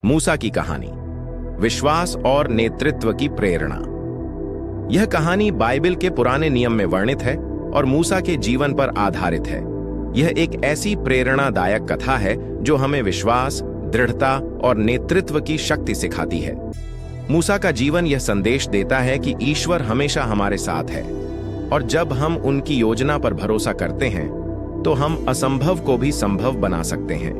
मूसा की कहानी, विश्वास और नेतृत्व की प्रेरणा। यह कहानी बाइबल के पुराने नियम में वर्णित है और मूसा के जीवन पर आधारित है। यह एक ऐसी प्रेरणादायक कथा है जो हमें विश्वास, दृढ़ता और नेतृत्व की शक्ति सिखाती है। मूसा का जीवन यह संदेश देता है कि ईश्वर हमेशा हमारे साथ है और जब हम उनकी योजना पर भरोसा करते हैं तो हम असंभव को भी संभव बना सकते हैं।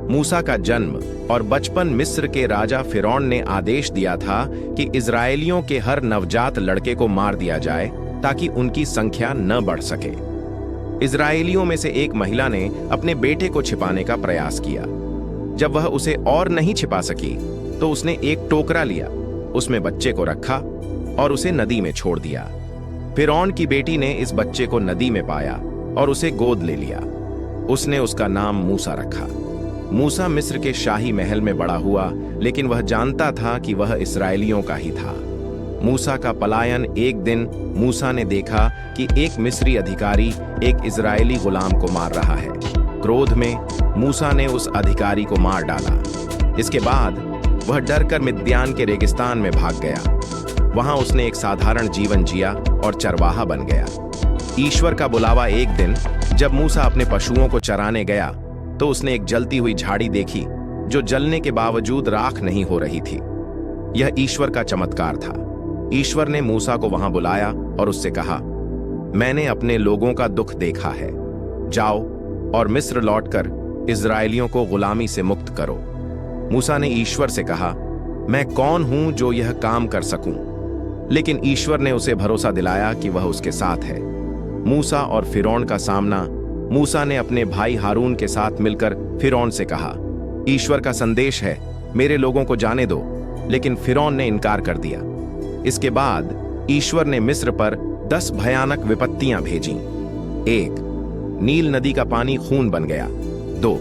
मूसा का जन्म और बचपन। मिस्र के राजा फिरौन ने आदेश दिया था कि इजरायलियों के हर नवजात लड़के को मार दिया जाए ताकि उनकी संख्या न बढ़ सके। इजरायलियों में से एक महिला ने अपने बेटे को छिपाने का प्रयास किया। जब वह उसे और नहीं छिपा सकी तो उसने एक टोकरा लिया, उसमें बच्चे को रखा और उसे नदी में छोड़ दिया। फिरौन की बेटी ने इस बच्चे को नदी में पाया और उसे गोद ले लिया। उसने उसका नाम मूसा रखा। मूसा मिस्र के शाही महल में बड़ा हुआ, लेकिन वह जानता था कि वह इस्राएलियों का ही था। मूसा का पलायन। एक दिन मूसा ने देखा कि एक मिस्री अधिकारी एक इजरायली गुलाम को मार रहा है। क्रोध में मूसा ने उस अधिकारी को मार डाला। इसके बाद वह डरकर मिद्यान के रेगिस्तान में भाग गया। वहां उसने एक साधारण जीवन जिया और चरवाहा बन गया। ईश्वर का बुलावा। एक दिन जब मूसा अपने पशुओं को चराने गया तो उसने एक जलती हुई झाड़ी देखी जो जलने के बावजूद राख नहीं हो रही थी। यह ईश्वर का चमत्कार था। ईश्वर ने मूसा को वहां बुलाया और उससे कहा, मैंने अपने लोगों का दुख देखा है। जाओ और मिस्र लौटकर इजरायलियों को गुलामी से मुक्त करो। मूसा ने ईश्वर से कहा, मैं कौन हूं जो यह काम कर सकूं? लेकिन ईश्वर ने उसे भरोसा दिलाया कि वह उसके साथ है। मूसा और फिरौन का सामना। मूसा ने अपने भाई हारून के साथ मिलकर फिरौन से कहा, ईश्वर का संदेश है, मेरे लोगों को जाने दो। लेकिन फिरौन ने इनकार कर दिया। इसके बाद ईश्वर ने मिस्र पर 10 भयानक विपत्तियां भेजीं। 1. नील नदी का पानी खून बन गया। 2.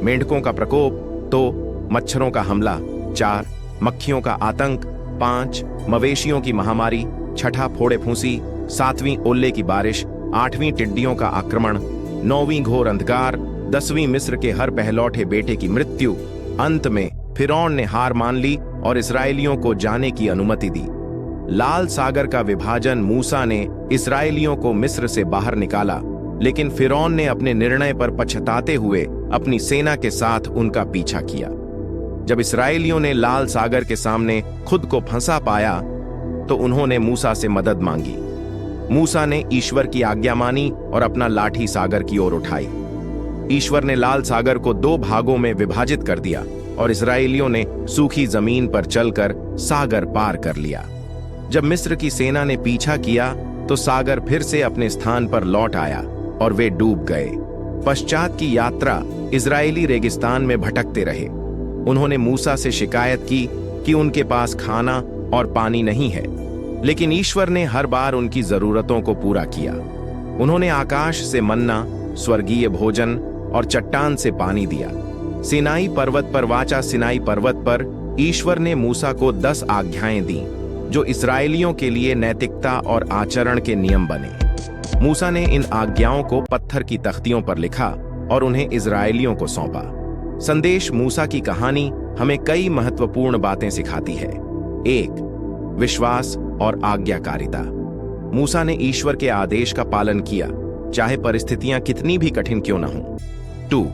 मेंढकों का प्रकोप। 2. मच्छरों का हमला। 4. मक्खियों का आतंक। 5. मवेशियों की महामारी। 6. फोड़े फूंसी। 7वीं ओले की बारिश। 8वीं टिड्डियों का आक्रमण। 9वीं घोर अंधकार। 10वीं मिस्र के हर पहलौठे बेटे की मृत्यु। अंत में फिरौन ने हार मान ली और इस्राएलियों को जाने की अनुमति दी। लाल सागर का विभाजन। मूसा ने इस्राएलियों को मिस्र से बाहर निकाला, लेकिन फिरौन ने अपने निर्णय पर पछताते हुए अपनी सेना के साथ उनका पीछा किया। जब इस्राएलियों ने लाल सागर के सामने खुद को फंसा पाया तो उन्होंने मूसा से मदद मांगी। मूसा ने ईश्वर की आज्ञा मानी और अपना लाठी सागर की ओर उठाई। ईश्वर ने लाल सागर को 2 भागों में विभाजित कर दिया और इस्राएलियों ने सूखी जमीन पर चलकर सागर पार कर लिया। जब मिस्र की सेना ने पीछा किया तो सागर फिर से अपने स्थान पर लौट आया और वे डूब गए। पश्चात की यात्रा इजरायली रेगिस्तान में भटकते रहे। उन्होंने मूसा से शिकायत की कि उनके पास खाना और पानी नहीं है, लेकिन ईश्वर ने हर बार उनकी जरूरतों को पूरा किया। उन्होंने आकाश से मन्ना, स्वर्गीय भोजन और चट्टान से पानी दिया। सिनाई पर्वत पर वाचा। सिनाई पर्वत पर ईश्वर ने मूसा को 10 आज्ञाएं दी जो इस्राएलियों के लिए नैतिकता और आचरण के नियम बने। मूसा ने इन आज्ञाओं को पत्थर की तख्तियों पर लिखा और उन्हें इस्राएलियों को सौंपा। संदेश। मूसा की कहानी हमें कई महत्वपूर्ण बातें सिखाती है। 1. विश्वास और आज्ञाकारिता। मूसा ने ईश्वर के आदेश का पालन किया, चाहे परिस्थितियां कितनी भी कठिन क्यों न हों। 2.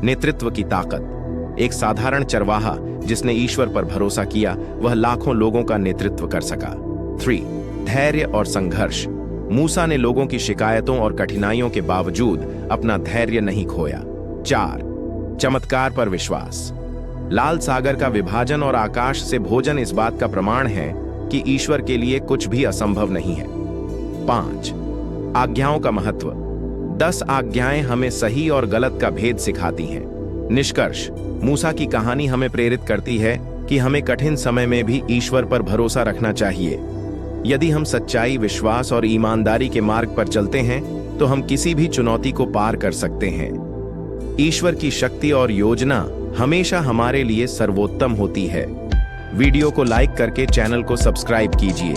नेतृत्व की ताकत। एक साधारण चरवाहा जिसने ईश्वर पर भरोसा किया, वह लाखों लोगों का नेतृत्व कर सका। 3. धैर्य और संघर्ष। मूसा ने लोगों की शिकायतों और कठिनाइयों के बावजूद अपना धैर्य नहीं खोया। 4. चमत्कार पर विश्वास। लाल सागर का विभाजन और आकाश से भोजन इस बात का प्रमाण है कि ईश्वर के लिए कुछ भी असंभव नहीं है। 5. आज्ञाओं का महत्व। 10 आज्ञाएं हमें सही और गलत का भेद सिखाती हैं। निष्कर्ष। मूसा की कहानी हमें प्रेरित करती है कि हमें कठिन समय में भी ईश्वर पर भरोसा रखना चाहिए। यदि हम सच्चाई, विश्वास और ईमानदारी के मार्ग पर चलते हैं तो हम किसी भी चुनौती को पार कर सकते हैं। ईश्वर की शक्ति और योजना हमेशा हमारे लिए सर्वोत्तम होती है। वीडियो को लाइक करके चैनल को सब्सक्राइब कीजिए।